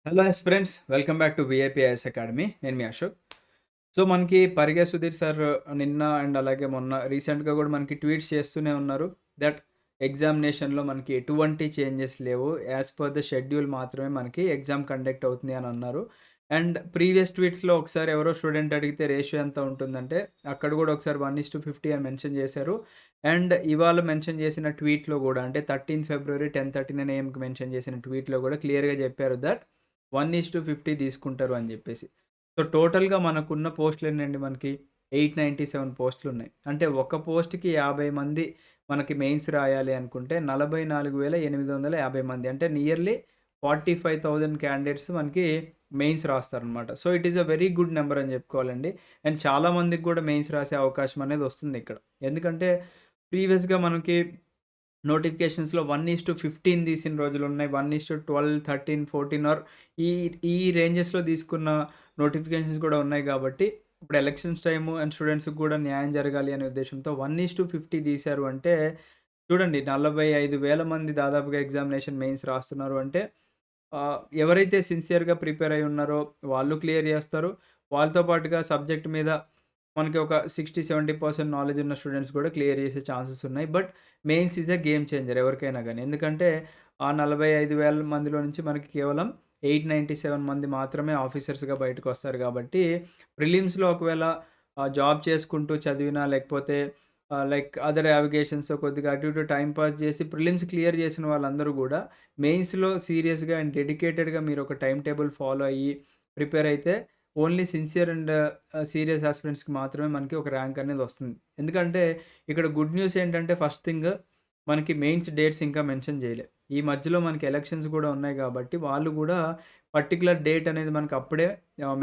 Hello friends, welcome back to VIPIS academy. నేను మీ Ashok. So మనకి పరిగే Sudheer sir నిన్న అండ్ అలాగే మొన్న రీసెంట్గా కూడా మనకి ట్వీట్స్ చేస్తూనే ఉన్నారు దట్ ఎగ్జామినేషన్లో మనకి ఎటువంటి చేంజెస్ లేవు, యాజ్ పర్ ద షెడ్యూల్ మాత్రమే మనకి ఎగ్జామ్ కండక్ట్ అవుతుంది అని అన్నారు. అండ్ ప్రీవియస్ ట్వీట్స్లో ఒకసారి ఎవరో స్టూడెంట్ అడిగితే రేషియో ఎంత ఉంటుందంటే అక్కడ కూడా ఒకసారి 1:50 అని మెన్షన్ చేశారు. అండ్ ఇవాళ మెన్షన్ చేసిన ట్వీట్లో కూడా అంటే 13 ఫిబ్రవరి 10:39 AM మెన్షన్ చేసిన ట్వీట్లో కూడా క్లియర్గా చెప్పారు దట్ 1:50 తీసుకుంటారు అని జెప్పేసి. సో, టోటల్‌గా మనకున్న పోస్టులెన్నండి మనకి 897 పోస్టులున్నాయి. అంటే ఒక పోస్ట్‌కి 50 మంది మనకి మెయిన్స్ రాయాలి అనుకుంటే 44,850 మంది అంటే నియర్లీ 45,000 క్యాండిడేట్స్ మనకి మెయిన్స్ రాస్తారనమాట. So, it is a very good number అని జెప్పుకోవాలండి. అండ్ చాలా మందికి గూడా మెయిన్స్ రాసే అవకాశం అనేది వస్తుందిక్కడ. ఎందుకంటే ప్రీవియస్‌గా మనకి నోటిఫికేషన్స్‌లో 1:15 తీసిన రోజులున్నాయి. 1:12, 13, 14 ఈ ఈ రేంజెస్‌లో తీసుకున్న నోటిఫికేషన్స్ కూడా ఉన్నాయి గాబట్టి, ఇప్పుడు ఎలక్షన్స్ టైము అండ్ స్టూడెంట్స్‌కి కూడా న్యాయం జరగాలి అనే ఉద్దేశ్యంతో 1:50 తీశారు అంటే, చూడండి 45,000 మంది దాదాపుగా ఎగ్జామినేషన్ మెయిన్స్ రాస్తున్నారు అంటే, ఎవరైతే సిన్సియర్‌గా ప్రిపేర్ అయ్యి ఉన్నారో వాళ్ళు క్లియర్ చేస్తారు. వాళ్ళతో పాటుగా సబ్జెక్ట్ మీద మనకి ఒక 60, 70% నాలెడ్జ్ ఉన్న స్టూడెంట్స్ కూడా క్లియర్ చేసే ఛాన్సెస్ ఉన్నాయి. But mains is a game changer ఎవరికైనా గాని. ఎందుకంటే ఆ 45,000 మందిలో నుంచి మనకి కేవలం 897 మంది మాత్రమే ఆఫీసర్స్‌గా బయటకొస్తారు గాబట్టి, ప్రిలిమ్స్‌లో ఒకవేళ జాబ్ చేసుకుంటూ చదివినా లేకపోతే లైక్ అదర్ యావిగేషన్స్ కొద్దిగా అటు ఇటు టైమ్ పాస్ చేసి ప్రిలిమ్స్ క్లియర్ చేసిన వాళ్ళందరూ గూడా మెయిన్స్‌లో సీరియస్‌గా అండ్ డెడికేటెడ్‌గా మీరు ఒక టైమ్ టేబుల్ ఫాలో అయ్యి ప్రిపేర్ అయితే ఓన్లీ సిన్సియర్ అండ్ సీరియస్ యాస్పిరెంట్స్‌కి మాత్రమే మనకి ఒక ర్యాంక్ అనేది వస్తుంది. ఎందుకంటే ఇక్కడ గుడ్ న్యూస్ ఏంటంటే ఫస్ట్ థింగ్ మనకి మెయిన్స్ డేట్స్ ఇంకా మెన్షన్ చేయలే. ఈ మధ్యలో మనకి ఎలక్షన్స్ గూడా ఉన్నాయి గాబట్టి వాళ్ళు గూడా పర్టిక్యులర్ డేట్ అనేది మనకు అప్పుడే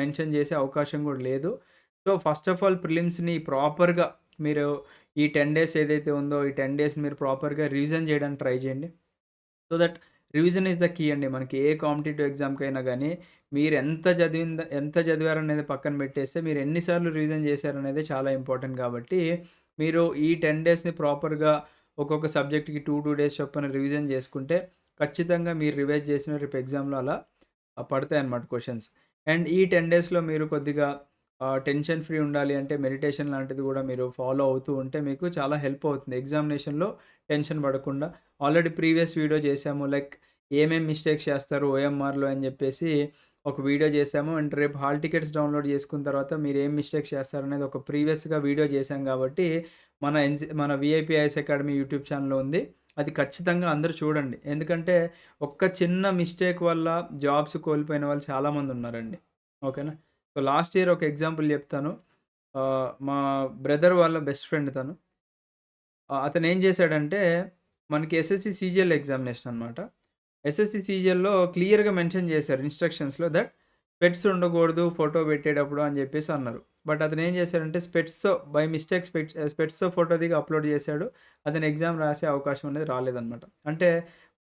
మెన్షన్ చేసే అవకాశం గూడా లేదు. సో, ఫస్ట్ ఆఫ్ ఆల్ ప్రిలిమ్స్‌ని ప్రాపర్‌గా మీరు ఈ 10 డేస్ ఏదైతే ఉందో ఈ 10 డేస్ మీరు ప్రాపర్‌గా రివిజన్ చేయడానికి ట్రై చేయండి. So that revision is the key అండి. మనకి ఏ కాంపిటీటివ్ ఎగ్జామ్‌కైనా గానీ, ఎంత చదివారనేది పక్కన పెట్టేస్తే, మీరు ఎన్ని సార్లు రివిజన్ చేశారనేది చాలా ఇంపార్టెంట్ కాబట్టి, మీరు ఈ 10 డేస్‌ని ప్రాపర్‌గా ఒక్కొక్క సబ్జెక్ట్‌కి 2 డేస్ చొప్పున రివిజన్ చేసుకుంటే, ఖచ్చితంగా మీరు రివైజ్ చేసిన రేపు ఎగ్జామ్‌లో అలా పడతాయన్నమాట క్వెషన్స్. అండ్ ఈ 10 డేస్‌లో మీరు కొద్దిగా టెన్షన్ ఫ్రీ ఉండాలి అంటే మెడిటేషన్ లాంటిది గూడా మీరు ఫాలో అవుతూ ఉంటే మీకు చాలా హెల్ప్ అవుతుంది. ఎగ్జామినేషన్‌లో టెన్షన్ పడకుండా. ఆల్రెడీ ప్రీవియస్ వీడియో చేశాము. లైక్ ఏమేం మిస్టేక్స్ చేస్తారు ఓఎంఆర్‌లో అని జెప్పేసి ఒక వీడియో చేశాము. అండ్ రేపు హాల్ టికెట్స్ డౌన్‌లోడ్ చేసుకున్న తర్వాత మీరు ఏం మిస్టేక్స్ చేస్తారనేది ఒక ప్రీవియస్‌గా వీడియో చేశాం కాబట్టి మన వీఐపీ ఐఏఎస్ అకాడమీ యూట్యూబ్ ఛానెల్‌లో ఉంది. అది ఖచ్చితంగా అందరూ చూడండి. ఎందుకంటే ఒక్క చిన్న మిస్టేక్ వల్ల జాబ్స్ కోల్పోయిన వాళ్ళు చాలామందున్నారండి. ఓకేనా? సో, లాస్ట్ ఇయర్ ఒక ఎగ్జాంపుల్ చెప్తాను. మా బ్రదర్ వాళ్ళ బెస్ట్ ఫ్రెండ్ తను. అతనేం చేశాడంటే, మనకి ఎస్ఎస్‌సి సీజీఎల్ ఎగ్జామినేషన్ అనమాట. ఎస్ఎస్‌సి సీజీఎల్‌లో క్లియర్‌గా మెన్షన్ చేశారు ఇన్‌స్ట్రక్షన్స్‌లో దట్ స్పెట్స్ ఉండకూడదు ఫోటో పెట్టేటప్పుడు అని చెప్పేసి అన్నారు. బట్ అతనేం చేశాడంటే స్పెట్స్‌తో బై మిస్టేక్ స్పెట్స్‌తో ఫోటో దిగి అప్‌లోడ్ చేశాడు. అతను ఎగ్జామ్ రాసే అవకాశం అనేది రాలేదనమాట. అంటే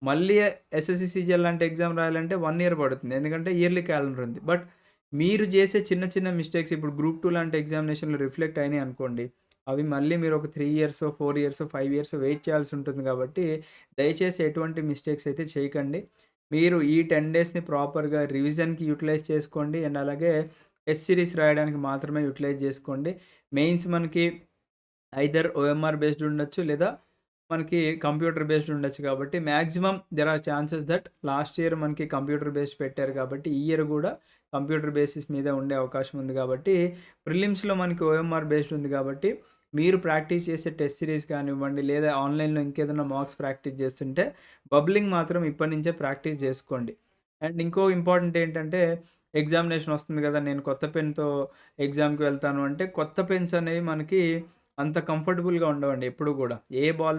మళ్ళీ ఎస్ఎస్‌సి సీజీఎల్ లాంటి ఎగ్జామ్ రాయాలంటే 1 ఇయర్ పడుతుంది. ఎందుకంటే ఇయర్లీ క్యాలెండర్ ఉంది. బట్ మీరు చేసే చిన్న చిన్న మిస్టేక్స్ ఇప్పుడు గ్రూప్ 2 లాంటి ఎగ్జామినేషన్‌లో రిఫ్లెక్ట్ అయినాయి అనుకోండి. అవి మళ్ళీ మీరు ఒక 3 ఇయర్సో, 4 ఇయర్సో, 5 ఇయర్సో వెయిట్ చేయాల్సి ఉంటుంది కాబట్టి, దయచేసి ఎటువంటి మిస్టేక్స్ అయితే చేయకండి. మీరు ఈ 10 డేస్‌ని ప్రాపర్‌గా రివిజన్‌కి యుటిలైజ్ చేసుకోండి. అండ్ అలాగే టెస్ట్ సీరీస్ రాయడానికి మాత్రమే యుటిలైజ్ చేసుకోండి. మెయిన్స్ మనకి ఐదర్ ఓఎంఆర్ బేస్డ్ ఉండొచ్చు. లేదా మనకి కంప్యూటర్ బేస్డ్ ఉండొచ్చు కాబట్టి maximum there are chances that last year మనకి కంప్యూటర్ బేస్డ్ పెట్టారు కాబట్టి ఈ ఇయర్ గూడా కంప్యూటర్ బేసిస్ మీద ఉండే అవకాశం ఉంది కాబట్టి ప్రిలిమ్స్‌లో మనకి ఓఎంఆర్ బేస్డ్ ఉంది కాబట్టి మీరు ప్రాక్టీస్ చేసే టెస్ట్ సిరీస్ కానివ్వండి లేదా ఆన్‌లైన్‌లో ఇంకేదైనా మార్క్స్ ప్రాక్టీస్ చేస్తుంటే బబ్లింగ్ మాత్రం ఇప్పటి నుంచే ప్రాక్టీస్ చేసుకోండి. అండ్ ఇంకో ఇంపార్టెంట్ ఏంటంటే ఎగ్జామినేషన్ వస్తుంది గదా! నేను కొత్త పెన్‌తో ఎగ్జామ్‌కి వెళ్తాను అంటే కొత్త పెన్స్ అనేవి మనకి అంత కంఫర్టబుల్‌గా ఉండవండి ఎప్పుడు గూడా. ఏ బాల్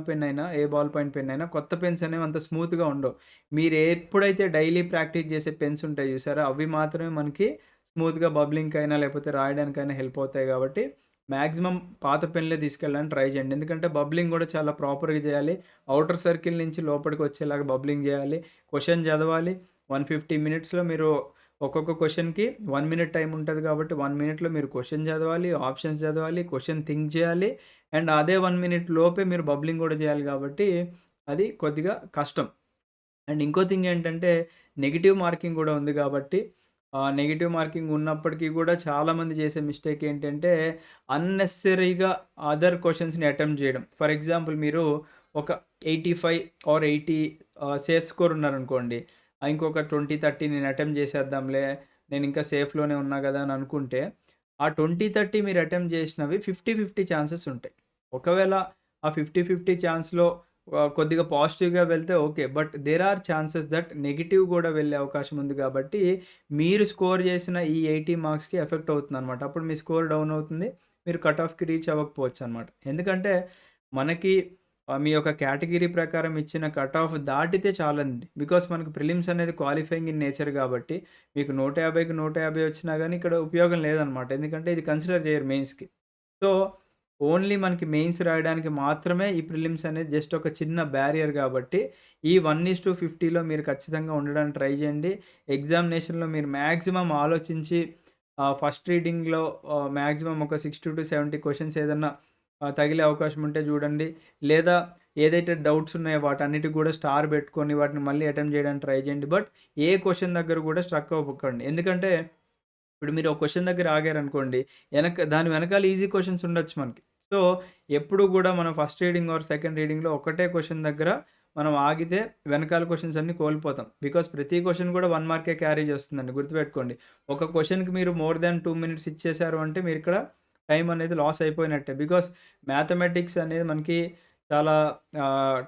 పాయింట్ పెన్ అయినా కొత్త పెన్స్ అనేవి అంత స్మూత్‌గా ఉండవు. మీరు ఎప్పుడైతే డైలీ ప్రాక్టీస్ చేసే పెన్స్ ఉంటాయి చూసారా? అవి మాత్రమే మనకి స్మూత్‌గా బబ్లింగ్‌కైనా లేకపోతే రాయడానికైనా హెల్ప్ అవుతాయి కాబట్టి మాక్సిమం పాత పెన్‌లే తీసుకెళ్ళడానికి ట్రై చేయండి. ఎందుకంటే బబ్లింగ్ గూడా చాలా ప్రాపర్‌గా చేయాలి. ఔటర్ సర్కిల్ నుంచి లోపలికి వచ్చేలాగా బబ్లింగ్ చేయాలి. క్వెషన్ చదవాలి. 150 మినిట్స్‌లో మీరు ఒక్కొక్క క్వెషన్‌కి 1 మినిట్ టైమ్ ఉంటది కాబట్టి 1 మినిట్‌లో మీరు క్వెషన్ చదవాలి, ఆప్షన్స్ చదవాలి, క్వెషన్ థింక్ చేయాలి. అండ్ అదే 1 మినిట్ లోపే మీరు బబ్లింగ్ గూడా చేయాలి కాబట్టి అది కొద్దిగా కష్టం. అండ్ ఇంకో థింగ్ ఏంటంటే, నెగెటివ్ మార్కింగ్ గూడా ఉంది గాబట్టి, నెగెటివ్ మార్కింగ్ ఉన్నప్పటికీ గూడా చాలామంది చేసే మిస్టేక్ ఏంటంటే, అన్నెసెసరీగా అదర్ క్వెషన్స్‌ని అటెంప్ట్ జేయడం. ఫర్ ఎగ్జాంపుల్ మీరు ఒక 85 ఆర్ 80 సేఫ్ స్కోర్ ఉన్నారనుకోండి. ఇంకొక 20, 30 నేను అటెంప్ట్ చేసేద్దాంలే, నేనింకా సేఫ్‌లోనే ఉన్నా గదా అని అనుకుంటే, ఆ 20, 30 మీరు అటెంప్ట్ చేసినవి 50, 50 ఛాన్సెస్ ఉంటాయి. ఒకవేళ ఆ 50, 50 ఛాన్స్‌లో కొద్దిగా పాజిటివ్‌గా వెళ్తే okay. But there are chances that negative గూడా వెళ్ళే అవకాశం ఉంది గాబట్టి, మీరు స్కోర్ చేసిన ఈ 80 మార్క్స్‌కి ఎఫెక్ట్ అవుతుందనమాట. అప్పుడు మీ స్కోర్ డౌన్ అవుతుంది. మీరు కట్ ఆఫ్‌కి రీచ్ అవ్వకపోవచ్చనమాట. ఎందుకంటే, మనకి మీ యొక్క కేటగిరీ ప్రకారం ఇచ్చిన కట్ ఆఫ్ దాటితే చాలండి. బికాస్ మనకు ప్రిలిమ్స్ అనేది క్వాలిఫైయింగ్ ఇన్ నేచర్ గాబట్టి, మీకు 150కి 150 వచ్చినా గానీ ఇక్కడ ఉపయోగం లేదనమాట. ఎందుకంటే, ఇది కన్సిడర్ జేయరు మెయిన్స్‌కి. సో, ఓన్లీ మనకి మెయిన్స్ రాయడానికి మాత్రమే ఈ ప్రిలిమ్స్ అనేది జస్ట్ ఒక చిన్న బ్యారియర్ గాబట్టి, ఈ 1:50లో మీరు ఖచ్చితంగా ఉండడానికి ట్రై జేయండి. ఎగ్జామినేషన్‌లో మీరు మాక్సిమం ఆలోచించి ఫస్ట్ రీడింగ్‌లో మాక్సిమం ఒక 60-70 క్వెషన్స్ ఏదన్నా తగిలే అవకాశం ఉంటే జూడండి. లేదా ఏదైతే డౌట్స్ ఉన్నాయో వాటన్నిటికి గూడా స్టార్ బెట్టుకొని వాటిని మళ్ళీ అటెంప్ట్ జేయడానికి ట్రై జేయండి. బట్ ఏ క్వెషన్ దగ్గర గూడా స్ట్రక్ అవ్వకండి. ఎందుకంటే ఇప్పుడు మీరు ఒక క్వెషన్ దగ్గర ఆగారనుకోండి, దాని వెనకాల ఈజీ క్వెషన్స్ ఉండొచ్చు మనకి. సో, ఎప్పుడు గూడా మనం ఫస్ట్ రీడింగ్ ఆర్ సెకండ్ రీడింగ్‌లో ఒకటే క్వెషన్ దగ్గర మనం ఆగితే వెనకాల క్వెషన్స్ అన్నీ కోల్పోతాం. బికాజ్ ప్రతి క్వెషన్ గూడా 1 మార్కే క్యారీ చేస్తుందండి గుర్తుపెట్టుకోండి. ఒక క్వెషన్‌కి మీరు మోర్ దాన్ 2 మినిట్స్ ఇచ్చేసారు అంటే మీరిక్కడ టైమ్ అనేది లాస్ అయిపోయినట్టే. బికాజ్ మ్యాథమెటిక్స్ అనేది మనకి చాలా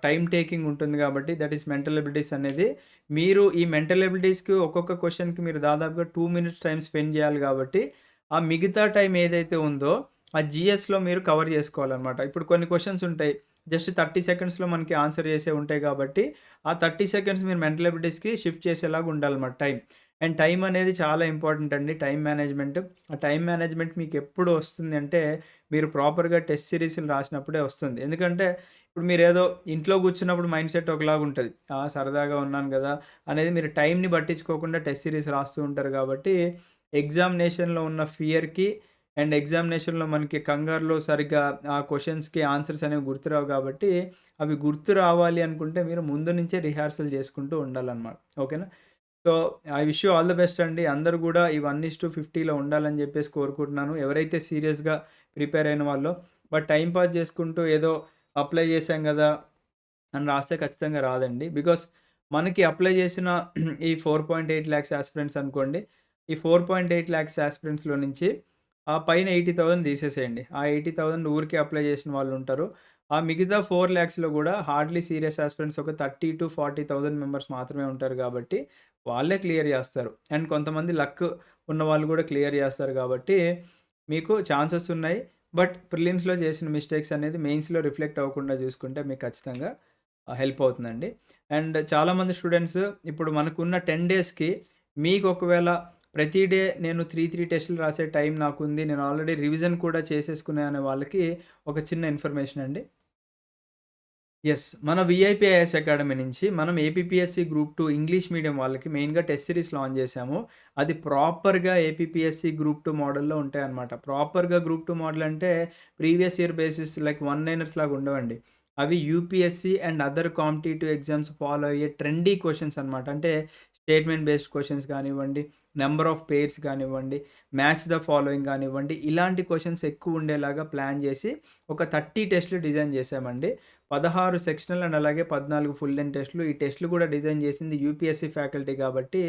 టైమ్ టేకింగ్ ఉంటుంది గాబట్టి దట్ ఈస్ మెంటల్ ఎబిలిటీస్ అనేది మీరు ఈ మెంటల్ ఎబిలిటీస్‌కి ఒక్కొక్క క్వెషన్‌కి మీరు దాదాపుగా 2 మినిట్స్ టైమ్ స్పెండ్ జేయాలి గాబట్టి, ఆ మిగతా టైం ఏదైతే ఉందో, ఆ జీఎస్‌లో మీరు కవర్ జేసుకోవాలనమాట. ఇప్పుడు కొన్ని క్వెషన్స్ ఉంటాయి. జస్ట్ 30 సెకండ్స్‌లో మనకి ఆన్సర్ చేసేవి ఉంటాయి గాబట్టి, ఆ 30 సెకండ్స్ మీరు మెంటల్ ఎబిలిటీస్‌కి షిఫ్ట్ చేసేలాగా ఉండాలన్నమాట టైం. అండ్ టైం అనేది చాలా ఇంపార్టెంట్ అండి. Time management. ఆ టైమ్ మేనేజ్‌మెంట్ మీకెప్పుడు వస్తుంది అంటే, మీరు ప్రాపర్‌గా టెస్ట్ సీరీస్‌లు రాసినప్పుడే వస్తుంది. ఎందుకంటే, ఇప్పుడు మీరేదో ఇంట్లో కూర్చున్నప్పుడు మైండ్ సెట్ ఒకలాగుంటది. సరదాగా ఉన్నాను గదా! అనేది మీరు టైమ్‌ని పట్టించుకోకుండా టెస్ట్ సీరీస్ రాస్తూ ఉంటారు గాబట్టి, ఎగ్జామినేషన్‌లో ఉన్న ఫియర్‌కి అండ్ ఎగ్జామినేషన్‌లో మనకి కంగారులో సరిగ్గా ఆ క్వెషన్స్‌కి ఆన్సర్స్ అనేవి గుర్తురావు గాబట్టి, అవి గుర్తు రావాలి అనుకుంటే మీరు ముందు నుంచే రిహార్సల్ చేసుకుంటూ ఉండాలన్నమాట. ఓకేనా? So, I wish you all the best అండి. అందరూ గూడా ఈ 1:50లో ఉండాలని జెప్పేసి కోరుకుంటున్నాను. ఎవరైతే సీరియస్‌గా ప్రిపేర్ అయిన వాళ్ళో, బట్ టైమ్ పాస్ జేసుకుంటూ ఏదో అప్లై జేశాం గదా అని రాస్తే ఖచ్చితంగా రాదండి. బికాస్ మనకి అప్లై చేసిన ఈ 4.8 లాక్స్ యాస్పిరెంట్స్ అనుకోండి. ఈ 4.8 లాక్స్ యాస్పిరెంట్స్‌లో నుంచి ఆ పైన 80,000 తీసేసేయండి. ఆ 80,000 ఊరికే అప్లై చేసిన వాళ్ళుంటారు. ఆ మిగతా 4,00,000లో గూడా హార్డ్‌లీ సీరియస్ యాస్పిరెంట్స్ ఒక 30,000-40,000 మెంబర్స్ మాత్రమే ఉంటారు గాబట్టి, వాళ్ళే క్లియర్ జేస్తారు. అండ్ కొంతమంది లక్ ఉన్నవాళ్ళు గూడా క్లియర్ జేస్తారు గాబట్టి, మీకు ఛాన్సెస్ ఉన్నాయి. బట్ ప్రిలిమ్స్‌లో చేసిన మిస్టేక్స్ అనేది మెయిన్స్‌లో రిఫ్లెక్ట్ అవ్వకుండా చూసుకుంటే మీకు ఖచ్చితంగా హెల్ప్ అవుతుందండి. అండ్ చాలామంది స్టూడెంట్స్ ఇప్పుడు మనకున్న 10 డేస్‌కి మీకు ఒకవేళ ప్రతి డే నేను 3 టెస్టులు రాసే టైం నాకుంది. నేను ఆల్రెడీ రివిజన్ కూడా చేసేసుకున్నా అనే వాళ్ళకి ఒక చిన్న ఇన్ఫర్మేషన్ అండి. యెస్. మన వీఐపీ ఐఏఎస్ అకాడమీ నుంచి మనం ఏపీపీఎస్సీ గ్రూప్ 2 ఇంగ్లీష్ మీడియం వాళ్ళకి మెయిన్‌గా టెస్ట్ సిరీస్ లాంచ్ చేశాము. అది ప్రాపర్‌గా ఏపీపీఎస్సీ గ్రూప్ 2 మోడల్‌లో ఉంటాయన్నమాట. ప్రాపర్‌గా గ్రూప్ 2 మోడల్ అంటే previous year basis like one liners లాగా ఉండవండి. అవి UPSC and other competitive exams follow అయ్యే ట్రెండీ క్వెషన్స్ అన్నమాట. అంటే స్టేట్మెంట్ బేస్డ్ క్వెషన్స్ కానివ్వండి, నంబర్ ఆఫ్ పెయిర్స్ కానివ్వండి, మ్యాచ్ ద ఫాలోయింగ్ కానివ్వండి, ఇలాంటి క్వెషన్స్ ఎక్కువ ఉండేలాగా ప్లాన్ చేసి ఒక 30 టెస్ట్‌లు డిజైన్ చేశామండి. 16 సెక్షనల్ అండ్ అలాగే 14 ఫుల్ లెంగ్త్ టెస్ట్‌లు. ఈ టెస్ట్‌లు కూడా డిజైన్ చేసింది యూపీఎస్సీ ఫ్యాకల్టీ కాబట్టి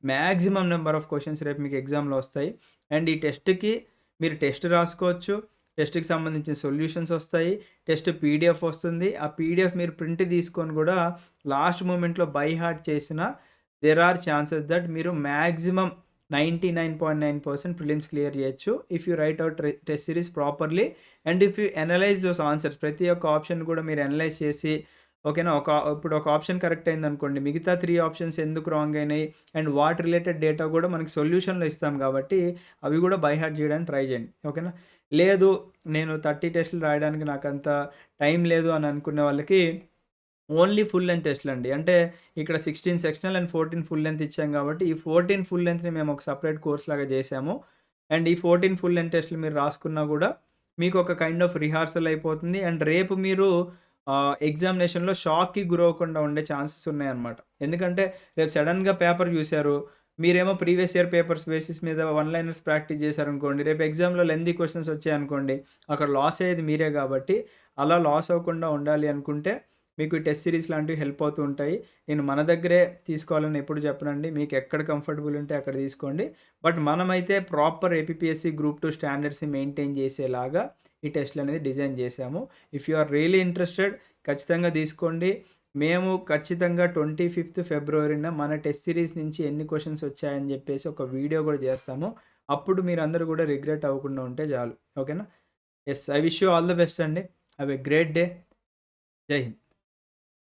మాక్సిమం నంబర్ ఆఫ్ క్వెషన్స్ రేపు మీకు ఎగ్జామ్‌లో వస్తాయి. అండ్ ఈ టెస్ట్‌కి మీరు టెస్ట్ రాసుకోవచ్చు. టెస్ట్‌కి సంబంధించిన సొల్యూషన్స్ వస్తాయి. టెస్ట్ పీడీఎఫ్ వస్తుంది. ఆ పీడీఎఫ్ మీరు ప్రింట్ తీసుకొని కూడా లాస్ట్ మూమెంట్‌లో బై హార్ట్ చేసినా దేర్ ఆర్ ఛాన్సెస్ దట్ మీరు మాక్సిమం 99.9% ప్రిలిమ్స్ క్లియర్ చేయొచ్చు. If you right out test series properly and if you analyse those answers ప్రతి ఒక్క ఆప్షన్ కూడా మీరు అనలైజ్ చేసి ఓకేనా. ఇప్పుడు ఒక ఆప్షన్ కరెక్ట్ అయిందనుకోండి. మిగతా 3 ఆప్షన్స్ ఎందుకు రాంగ్ అయినాయి అండ్ వాట్ రిలేటెడ్ డేటా కూడా మనకి సొల్యూషన్‌లో ఇస్తాం కాబట్టి అవి కూడా బై హార్ట్ చేయడానికి ట్రై చేయండి. ఓకేనా. లేదు నేను 30 టెస్టులు రాయడానికి నాకంత టైం లేదు అని అనుకునే వాళ్ళకి ఓన్లీ ఫుల్ లెంగ్త్ టెస్ట్‌లండి. అంటే ఇక్కడ 16 సెక్షనల్ అండ్ 14 ఫుల్ లెంగ్త్ ఇచ్చాం కాబట్టి, ఈ 14 ఫుల్ లెంగ్త్‌ని మేము ఒక సెపరేట్ కోర్స్ లాగా జేసాము. అండ్ ఈ 14 ఫుల్ లెంగ్త్ టెస్ట్‌లు మీరు రాసుకున్నా గూడా, మీకు ఒక కైండ్ ఆఫ్ రిహార్సల్ అయిపోతుంది. అండ్ రేపు మీరు ఎగ్జామినేషన్‌లో షాక్‌కి గురవ్వకుండా ఉండే ఛాన్సెస్ ఉన్నాయన్నమాట. ఎందుకంటే రేపు సడెన్‌గా పేపర్ జూసారు. మీరేమో ప్రీవియస్ ఇయర్ పేపర్స్ బేసిస్ మీద వన్ లైనర్స్ ప్రాక్టీస్ జేశారనుకోండి. రేపు ఎగ్జామ్‌లో లెంథీ క్వెషన్స్ వచ్చాయనుకోండి. అక్కడ లాస్ అయ్యేది మీరే గాబట్టి, అలా లాస్ అవ్వకుండా ఉండాలి అనుకుంటే, మీకు ఈ టెస్ట్ సిరీస్ లాంటివి హెల్ప్ అవుతూ ఉంటాయి. నేను మన దగ్గరే తీసుకోవాలని ఎప్పుడు చెప్పనండి. మీకు ఎక్కడ కంఫర్టబుల్ ఉంటే అక్కడ తీసుకోండి. బట్ మనమైతే ప్రాపర్ ఏపీపీఎస్సీ గ్రూప్ 2 స్టాండర్డ్స్‌ని మెయింటైన్ చేసేలాగా ఈ టెస్ట్‌లనేది డిజైన్ జేశాము. If you are really interested ఖచ్చితంగా తీసుకోండి. మేము ఖచ్చితంగా 25థ్ ఫిబ్రవరిన మన టెస్ట్ సిరీస్ నుంచి ఎన్ని క్వెషన్స్ వచ్చాయని జెప్పేసి ఒక వీడియో గూడా జేస్తాము. అప్పుడు మీరందరూ గూడా రిగ్రెట్ అవ్వకుండా ఉంటే చాలు. ఓకేనా? Yes. I wish you all the best అండి. Have a great day. జై హింద్.